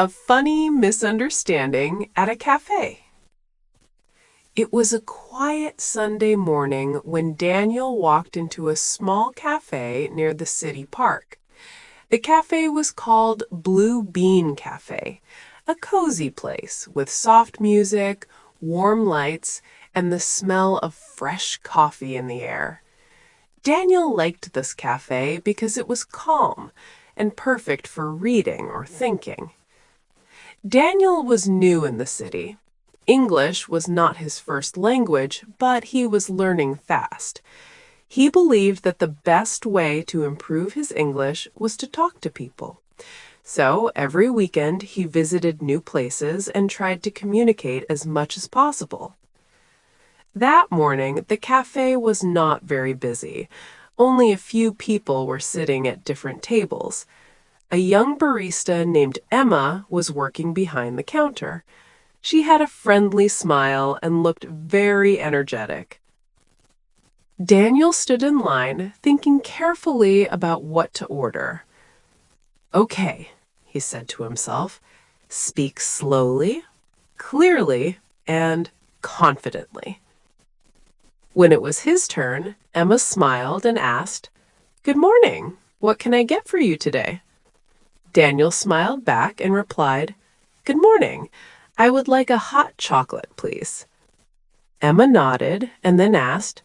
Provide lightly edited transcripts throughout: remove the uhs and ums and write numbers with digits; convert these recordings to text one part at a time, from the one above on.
A funny misunderstanding at a cafe. It was a quiet Sunday morning when Daniel walked into a small cafe near the city park. The cafe was called Blue Bean Cafe, a cozy place with soft music, warm lights, and the smell of fresh coffee in the air. Daniel liked this cafe because it was calm and perfect for reading or thinking. Daniel was new in the city. English was not his first language, but he was learning fast. He believed that the best way to improve his English was to talk to people. So every weekend he visited new places and tried to communicate as much as possible. That morning, the cafe was not very busy. Only a few people were sitting at different tables. A young barista named Emma was working behind the counter. She had a friendly smile and looked very energetic. Daniel stood in line, thinking carefully about what to order. "Okay," he said to himself, "speak slowly, clearly, and confidently." When it was his turn, Emma smiled and asked, "Good morning. What can I get for you today?" Daniel smiled back and replied, "Good morning. I would like a hot chocolate, please." Emma nodded and then asked,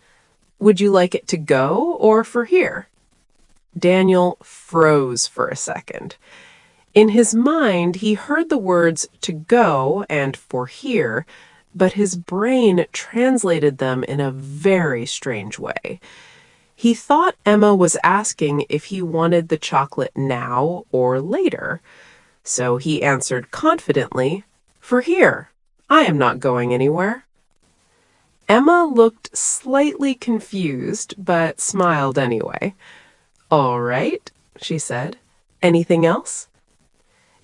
"Would you like it to go or for here?" Daniel froze for a second. In his mind, he heard the words "to go" and "for here," but his brain translated them in a very strange way. He thought Emma was asking if he wanted the chocolate now or later. So he answered confidently, "For here. I am not going anywhere." Emma looked slightly confused, but smiled anyway. "All right," she said. "Anything else?"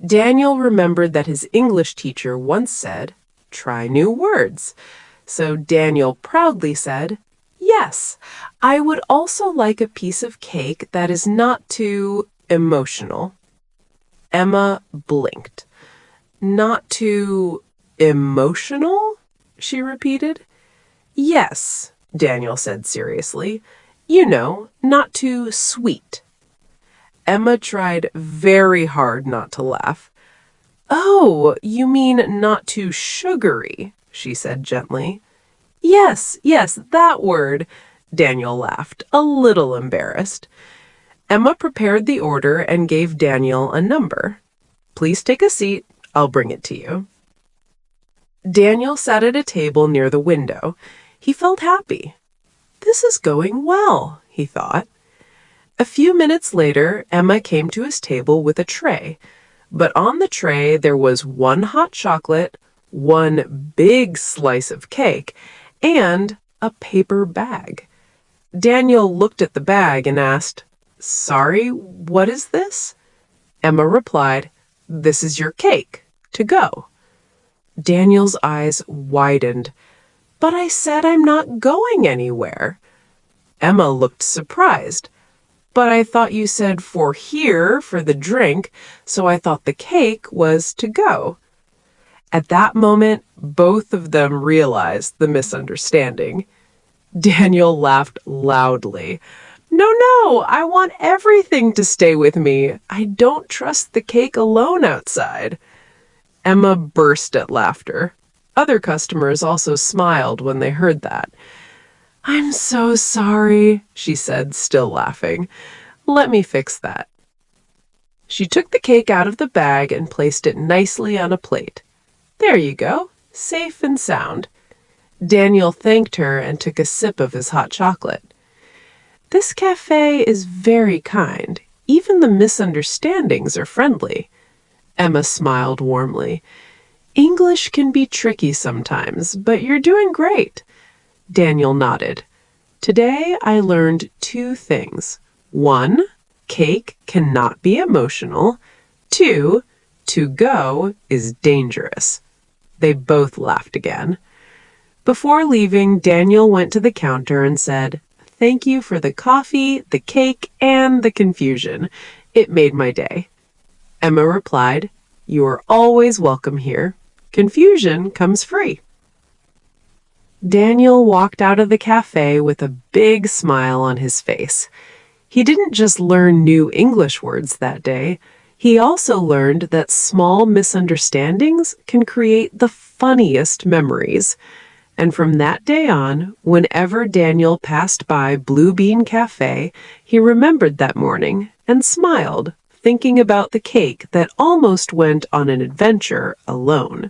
Daniel remembered that his English teacher once said, "Try new words." So Daniel proudly said, "Yes, I would also like a piece of cake that is not too emotional." Emma blinked. "Not too emotional?" she repeated. "Yes," Daniel said seriously. "You know, not too sweet." Emma tried very hard not to laugh. "Oh, you mean not too sugary," she said gently. Yes, that word," Daniel laughed, a little embarrassed. Emma prepared the order and gave Daniel a number. "Please take a seat. I'll bring it to you." Daniel sat at a table near the window. He felt happy. "This is going well," he thought. A few minutes later, Emma came to his table with a tray. But on the tray there was one hot chocolate, one big slice of cake, and a paper bag. Daniel looked at the bag and asked, "Sorry, what is this?" Emma replied, "This is your cake, to go." Daniel's eyes widened. "But I said I'm not going anywhere." Emma looked surprised. "But I thought you said for here for the drink, so I thought the cake was to go." At that moment, both of them realized the misunderstanding. Daniel laughed loudly. No, I want everything to stay with me. I don't trust the cake alone outside." Emma burst at laughter. Other customers also smiled when they heard that. "I'm so sorry," she said, still laughing. "Let me fix that." She took the cake out of the bag and placed it nicely on a plate. "There you go, safe and sound." Daniel thanked her and took a sip of his hot chocolate. "This cafe is very kind. Even the misunderstandings are friendly." Emma smiled warmly. "English can be tricky sometimes, but you're doing great." Daniel nodded. "Today I learned 2 things. 1, cake cannot be emotional. 2, to go is dangerous." They both laughed again. Before leaving, Daniel went to the counter and said, "Thank you for the coffee, the cake, and the confusion. It made my day." Emma replied, You are always welcome here. Confusion comes free. Daniel walked out of the cafe with a big smile on his face. He didn't just learn new English words that day, he also learned that small misunderstandings can create the funniest memories. And from that day on, whenever Daniel passed by Blue Bean Cafe, he remembered that morning and smiled, thinking about the cake that almost went on an adventure alone.